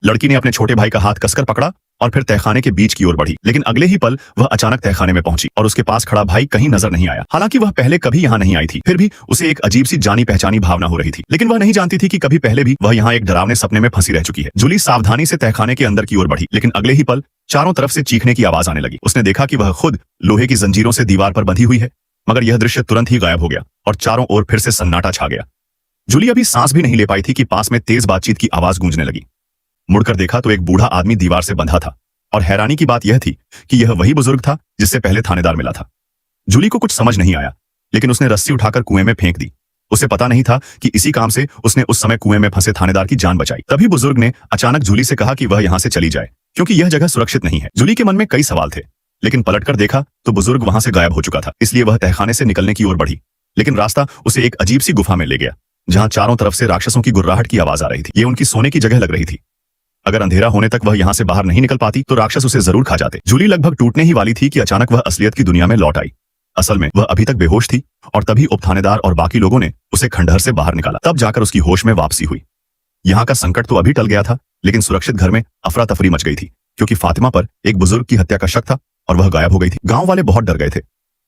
लड़की ने अपने छोटे भाई का हाथ कसकर पकड़ा और फिर तहखाने के बीच की ओर बढ़ी, लेकिन अगले ही पल वह अचानक तहखाने में पहुंची और उसके पास खड़ा भाई कहीं नजर नहीं आया। हालांकि वह पहले कभी यहाँ नहीं आई थी, फिर भी उसे एक अजीब सी जानी पहचानी भावना हो रही थी। लेकिन वह नहीं जानती थी कि कभी पहले भी वह यहाँ एक डरावने सपने में फंसी रह चुकी है। जूली सावधानी से तहखाने के अंदर की ओर बढ़ी, लेकिन अगले ही पल चारों तरफ से चीखने की आवाज आने लगी। उसने देखा कि वह खुद लोहे की जंजीरों से दीवार पर बंधी हुई है, मगर यह दृश्य तुरंत ही गायब हो गया और चारों ओर फिर से सन्नाटा छा गया। जूली अभी सांस भी नहीं ले पाई थी कि पास में तेज बातचीत की आवाज गूंजने लगी। मुड़कर देखा तो एक बूढ़ा आदमी दीवार से बंधा था और हैरानी की बात यह थी कि यह वही बुजुर्ग था जिससे पहले थानेदार मिला था। जूली को कुछ समझ नहीं आया, लेकिन उसने रस्सी उठाकर कुएं में फेंक दी। उसे पता नहीं था कि इसी काम से उसने उस समय कुएं में फंसे थानेदार की जान बचाई। तभी बुजुर्ग ने अचानक जूली से कहा कि वह यहां से चली जाए, क्योंकि यह जगह सुरक्षित नहीं है। जूली के मन में कई सवाल थे, लेकिन पलटकर देखा तो बुजुर्ग वहां से गायब हो चुका था। इसलिए वह तहखाने से निकलने की ओर बढ़ी, लेकिन रास्ता उसे एक अजीब सी गुफा में ले गया, जहां चारों तरफ से राक्षसों की गुर्राहट की आवाज आ रही थी। ये उनकी सोने की जगह लग रही थी। अगर अंधेरा होने तक वह यहां से बाहर नहीं निकल पाती तो राक्षस उसे जरूर खा जाते। जूली लगभग टूटने ही वाली थी कि अचानक वह असलियत की दुनिया में लौट आई। असल में वह अभी तक बेहोश थी और तभी उप थानेदार और बाकी लोगों ने उसे खंडहर से बाहर निकाला। तब जाकर उसकी होश में वापसी हुई। यहाँ का संकट तो अभी टल गया था, लेकिन सुरक्षित घर में अफरा तफरी मच गई थी, क्योंकि फातिमा पर एक बुजुर्ग की हत्या का शक था और वह गायब हो गई थी। गांव वाले बहुत डर गए थे।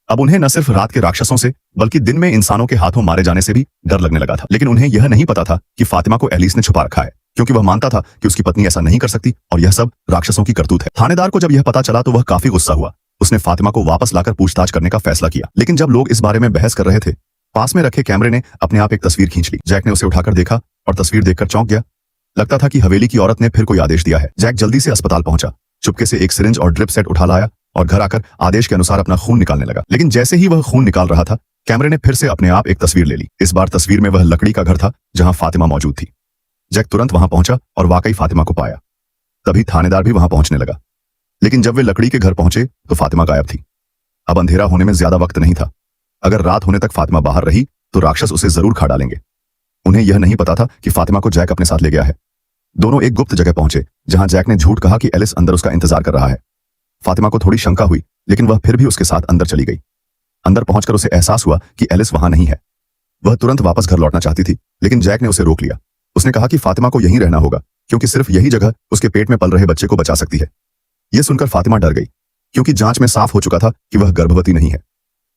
अब उन्हें न सिर्फ रात के राक्षसों से बल्कि दिन में इंसानों के हाथों मारे जाने से भी डर लगने लगा था। लेकिन उन्हें यह नहीं पता था कि फातिमा को एलिस ने छुपा रखा है, क्योंकि वह मानता था कि उसकी पत्नी ऐसा नहीं कर सकती और यह सब राक्षसों की करतूत है। थानेदार को जब यह पता चला तो वह काफी गुस्सा हुआ। उसने फातिमा को वापस लाकर पूछताछ करने का फैसला किया। लेकिन जब लोग इस बारे में बहस कर रहे थे, पास में रखे कैमरे ने अपने आप एक तस्वीर खींच ली। जैक ने उसे उठाकर देखा और तस्वीर देखकर चौंक गया। लगता था कि हवेली की औरत ने फिर कोई आदेश दिया है। जैक जल्दी से अस्पताल पहुंचा, चुपके से एक सिरिंज और ड्रिप सेट उठा लाया और घर आकर आदेश के अनुसार अपना खून निकालने लगा। लेकिन जैसे ही वह खून निकाल रहा था, कैमरे ने फिर से अपने आप एक तस्वीर ले ली। इस बार तस्वीर में वह लकड़ी का घर था जहां फातिमा मौजूद थी। जैक तुरंत वहां पहुंचा और वाकई फातिमा को पाया। तभी थानेदार भी वहां पहुंचने लगा, लेकिन जब वे लकड़ी के घर पहुंचे तो फातिमा गायब थी। अब अंधेरा होने में ज्यादा वक्त नहीं था। अगर रात होने तक फातिमा बाहर रही तो राक्षस उसे जरूर खा डालेंगे। उन्हें यह नहीं पता था कि फातिमा को जैक अपने साथ ले गया है। दोनों एक गुप्त जगह पहुंचे जहां जैक ने झूठ कहा कि एलिस अंदर उसका इंतजार कर रहा है। फातिमा को थोड़ी शंका हुई, लेकिन वह फिर भी उसके साथ अंदर चली गई। अंदर पहुंचकर उसे एहसास हुआ कि एलिस वहां नहीं है। वह तुरंत वापस घर लौटना चाहती थी, लेकिन जैक ने उसे रोक लिया। उसने कहा कि फातिमा को यहीं रहना होगा, क्योंकि सिर्फ यही जगह उसके पेट में पल रहे बच्चे को बचा सकती है। यह सुनकर फातिमा डर गई, क्योंकि जांच में साफ हो चुका था कि वह गर्भवती नहीं है।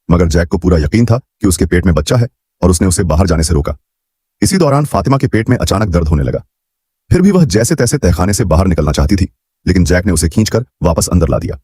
मगर जैक को पूरा यकीन था कि उसके पेट में बच्चा है और उसने उसे बाहर जाने से रोका। इसी दौरान फातिमा के पेट में अचानक दर्द होने लगा। फिर भी वह जैसे तैसे तहखाने से बाहर निकलना चाहती थी, लेकिन जैक ने उसे खींचकर वापस अंदर ला दिया।